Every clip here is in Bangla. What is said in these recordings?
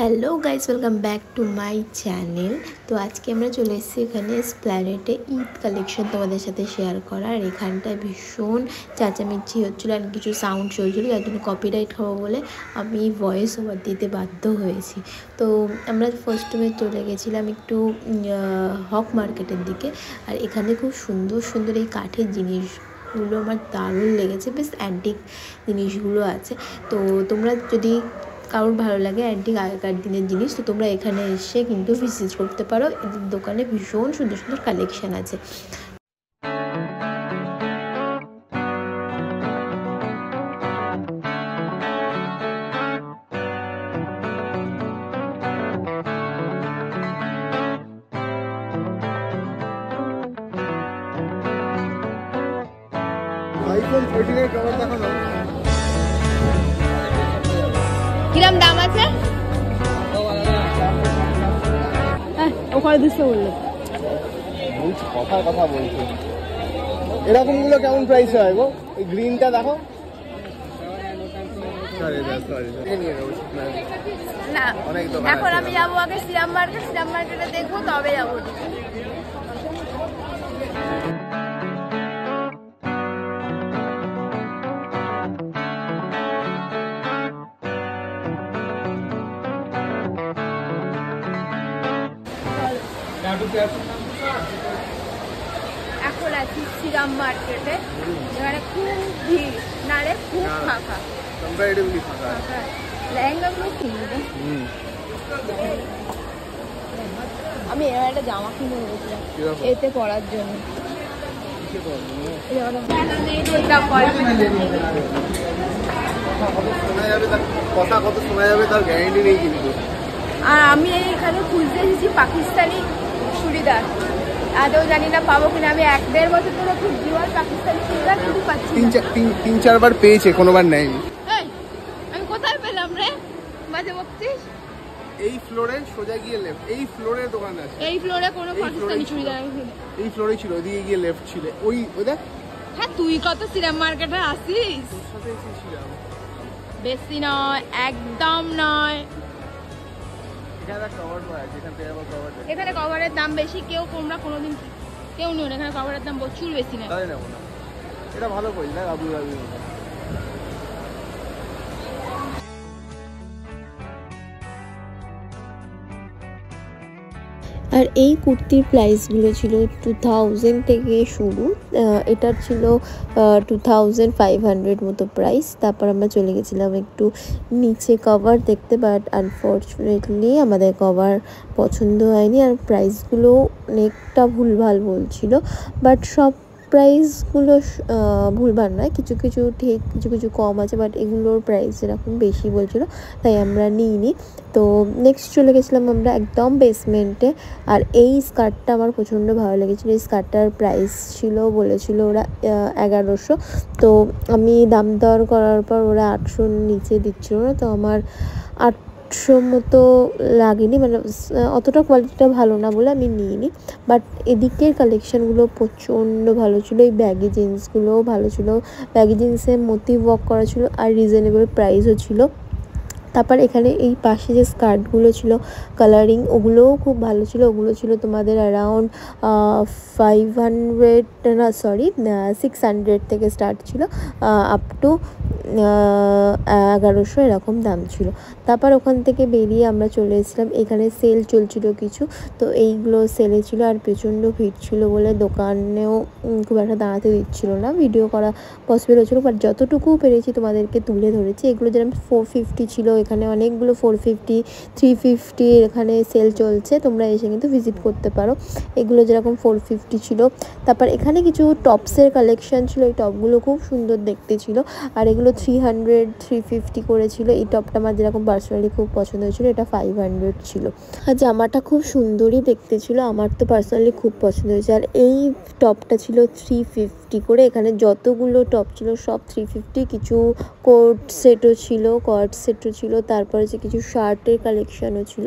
Hello guys, welcome back to my channel. তো আজকে আমরা চলে এসেছি এখানে এসপ্ল্যানেডে ঈদ কালেকশন তোমাদের সাথে শেয়ার করা। আর এখানটায় ভীষণ চেঁচামেচি হচ্ছিলো আর কিছু সাউন্ড চলছিলো, যার জন্য কপিরাইট খাবো বলে আমি ভয়েস ওভার দিতে বাধ্য হয়েছি। তো আমরা ফার্স্টে চলে গেছিলাম একটু হক মার্কেটের দিকে। আর এখানে খুব সুন্দর সুন্দর এই কাঠের জিনিসগুলো আমার দারুণ লেগেছে, বেশ অ্যান্টিক জিনিসগুলো আছে। তো তোমরা যদি কারোর ভালো লাগে অ্যান্টিক আগেকার দিনের জিনিস, তো তোমরা এখানে এসে কিন্তু ভিজিট করতে পারো। এদের দোকানে ভীষণ সুন্দর সুন্দর কালেকশান আছে। আইফোন 14 এর কভার দেখানো কিরম দাম আছে? ওখানে দিচ্ছে বললো বলছি, কথা বলছি। এরকম গুলো কেমন প্রাইস হয় গো? এই গ্রিনটা দেখো। না, এখন আমি যাবো আগে সিরাম মার্কেটে দেখবো, তবে যাবো। এখন আছি সিরাম মার্কেটে, এখানে খুব ভিড়, নারে খুব ফাঁকা। লেহেঙ্গাগুলো কিনবো। আমি এবার একটা জামা কিনে নিয়েছিলাম এতে পরার জন্য। কথা কত শোনা যাবে তার গ্যারান্টি নেই কিন্তু। আর আমি এখানে খুঁজতে এসেছি পাকিস্তানি চুড়িদার, আদৌ জানি না পাবো কিনা। আমি 1-1.5 বছর ধরে খুঁজছি আর পাকিস্তানি চুড়িদার কিন্তু পাচ্ছি না। 3-4 বার পেয়েছে, কোনোবার নেয়নি। আমি কোথায় পেলাম রে? বাজে বকছিস। এই ফ্লোরে সোজা গিয়ে লেফট, এই ফ্লোরে দোকান আছে। এই ফ্লোরে কোনো পাকিস্তানি চুড়িদার নেই। এই ফ্লোরে ছিল, ওইদিকে গিয়ে লেফট ছিল। ওই দেখ। হ্যাঁ, তুই কত সিরাম মার্কেটে আসিস? তোর সাথে এসেছিলাম। বেশি নয়, একদম নয়। এখানে কভারের দাম বেশি, তোমরা কোনোদিন কেউ নিও না। এখানে কভারের দাম প্রচুর বেশি না। এটা ভালো করি না, আবু রাবি। আর এই কুর্তির প্রাইসগুলো ছিল 2000 থেকে শুরু। এটার ছিল 2500 মতো প্রাইস। তারপর আমরা চলে গেছিলাম একটু নিচে কভার দেখতে, বাট আনফর্চুনেটলি আমাদের কভার পছন্দ হয়নি। আর প্রাইসগুলো অনেকটা ভুলভাল বলছিল, বাট সব প্রাইসগুলো ভুলভাল নয়, কিছু কিছু ঠিক, কিছু কিছু কম আছে, বাট এগুলোর প্রাইস এরকম বেশি বলছিল, তাই আমরা নিইনি। তো নেক্সট চলে গেছিলাম আমরা একদম বেসমেন্টে। আর এই স্কার্টটা আমার প্রচণ্ড ভালো লেগেছিলো। এই স্কার্টটার প্রাইস বলেছিল ওরা 1100। তো আমি দাম দর করার পর ওরা 800 নিচে দিচ্ছিল না, তো আমার 800 মতো লাগেনি, মানে অতটা কোয়ালিটিটা ভালো না বলে আমি নিইনি। বাট এদিকের কালেকশানগুলো প্রচণ্ড ভালো ছিল। এই ব্যাগি জিন্সগুলোও ভালো ছিল, ব্যাগি জিন্সে মোটিভ ওয়ার্ক করা ছিল আর রিজনেবল প্রাইসও ছিল। তারপর এখানে এই পাশে যে স্কার্টগুলো ছিল কালারিং, ওগুলোও খুব ভালো ছিল। ওগুলো ছিল তোমাদের অ্যারাউন্ড 600 থেকে স্টার্ট ছিল, আপ টু 1100 এরকম দাম ছিল। তারপর ওখান থেকে বেরিয়ে আমরা চলে এসেছিলাম, এখানে সেল চলছিল কিছু, তো এইগুলো সেলে ছিল। আর প্রচণ্ড ভিড় ছিল বলে দোকানেও খুব একটা দাঁড়াতে দিচ্ছিল না, ভিডিও করা পসিবল হচ্ছিলো, বাট যতটুকু পেরেছি তোমাদেরকে তুলে ধরেছি। এগুলো যেরকম 450 ছিল, এখানে অনেকগুলো 450, 350 এখানে সেল চলছে, তোমরা এসে কিন্তু ভিজিট করতে পারো। এগুলো যেরকম 450 ছিল। তারপর এখানে কিছু টপসের কালেকশান ছিল, এই টপগুলো খুব সুন্দর দেখতে ছিল। আর এগুলো 300-350 করেছিল। এই টপটা আমার যেরকম পার্সোনালি খুব পছন্দ হয়েছিল, এটা 500 ছিল। আর জামাটা খুব সুন্দরই দেখতে ছিল, আমার তো পার্সোনালি খুব পছন্দ হয়েছে। আর এই টপটা ছিল 350 করে। এখানে যতগুলো টপ ছিল সব 350। কিছু কোট সেটও ছিল, তারপরে যে কিছু শার্টের কালেকশানও ছিল।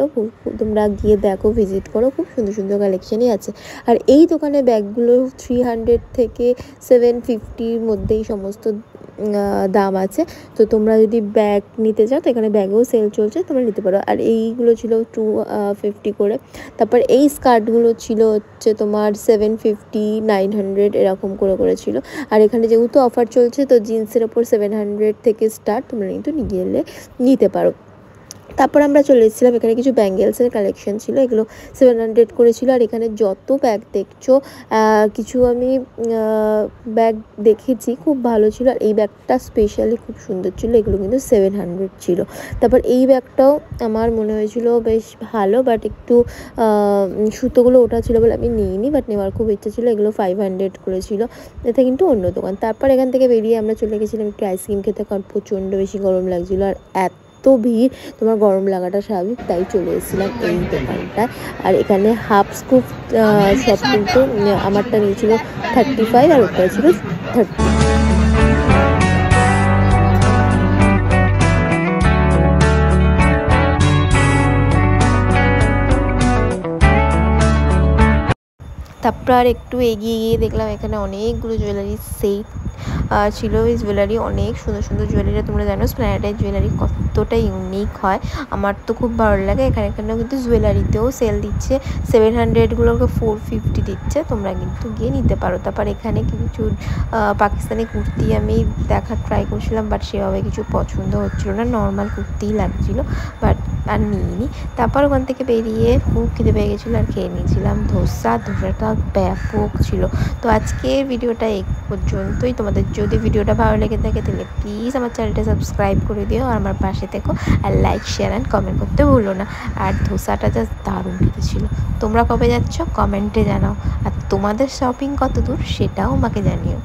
তোমরা গিয়ে দেখো, ভিজিট করো, খুব সুন্দর সুন্দর কালেকশানই আছে। আর এই দোকানে ব্যাগগুলো 300 থেকে 750 মধ্যেই সমস্ত দাম আছে। তো তোমরা যদি ব্যাগ নিতে চাও তো এখানে ব্যাগেও সেল চলছে, তোমরা নিতে পারো। আর এইগুলো ছিল 250 করে। তারপর এই স্কার্টগুলো ছিল হচ্ছে তোমার 750, 900 এরকম করে ছিল। আর এখানে যেহেতু অফার চলছে তো জিন্সের ওপর 700 থেকে স্টার্ট, তোমরা কিন্তু নিতে পারো। তারপর আমরা চলে এসেছিলাম, এখানে কিছু ব্যাঙ্গেলসের কালেকশন ছিল, এগুলো 700 করে ছিল। আর এখানে যত ব্যাগ দেখছো, কিছু আমি ব্যাগ দেখেছি খুব ভালো ছিল, আর এই ব্যাগটা স্পেশালি খুব সুন্দর ছিল, এগুলো কিন্তু 700 ছিল। তারপর এই ব্যাগটাও আমার মনে হয়েছিল বেশ ভালো, বাট একটু সুতোগুলো ওঠা ছিল বলে আমি নিইনি, বাট নেওয়ার খুব ইচ্ছা ছিল। এগুলো 500 করেছিল, এটা কিন্তু অন্য দোকান। তারপর এখান থেকে বেরিয়ে আমরা চলে গেছিলাম একটু আইসক্রিম খেতে, কারণ প্রচণ্ড বেশি গরম লাগছিলো, আর এত ভিড়, তোমার গরম লাগাটা স্বাভাবিক, তাই চলে এসেছিলাম এই দোকানটায়। আর এখানে হাফ স্কুপ সব কিন্তু আমারটা নিয়েছিল 35 আর ওটা ছিল 30। তারপর আর একটু এগিয়ে গিয়ে দেখলাম এখানে অনেকগুলো জুয়েলারি সেট ছিল। এই জুয়েলারি অনেক সুন্দর সুন্দর জুয়েলারি, তোমরা জানো স্প্ল্যানেডের জুয়েলারি কতটা ইউনিক হয়, আমার তো খুব ভালো লাগে। এখানেও কিন্তু জুয়েলারিতেও সেল দিচ্ছে, 700গুলোকে 450 দিচ্ছে, তোমরা কিন্তু গিয়ে নিতে পারো। তারপর এখানে কিছু পাকিস্তানি কুর্তি আমি দেখার ট্রাই করছিলাম, বাট সেভাবে কিছু পছন্দ হচ্ছিলো না, নর্মাল কুর্তিই লাগছিলো, বাট আর নিইনি। তারপর ওখান থেকে বেরিয়ে খুব খিদে পেয়ে গেছিলো আর খেয়ে নিয়েছিলাম ধোসাটা ব্যাপক ছিল। তো আজকের ভিডিওটা এই পর্যন্তই। তোমাদের যদি ভিডিওটা ভালো লেগে থাকে তাহলে প্লিজ আমার চ্যানেলটা সাবস্ক্রাইব করে দিও, আর আমার পাশে থেকো, আর লাইক, শেয়ার অ্যান্ড কমেন্ট করতে ভুলো না। আর ধোসাটা জাস্ট দারুণ খেতে ছিল। তোমরা কবে যাচ্ছ কমেন্টে জানাও, আর তোমাদের শপিং কত দূর সেটাও আমাকে জানিও।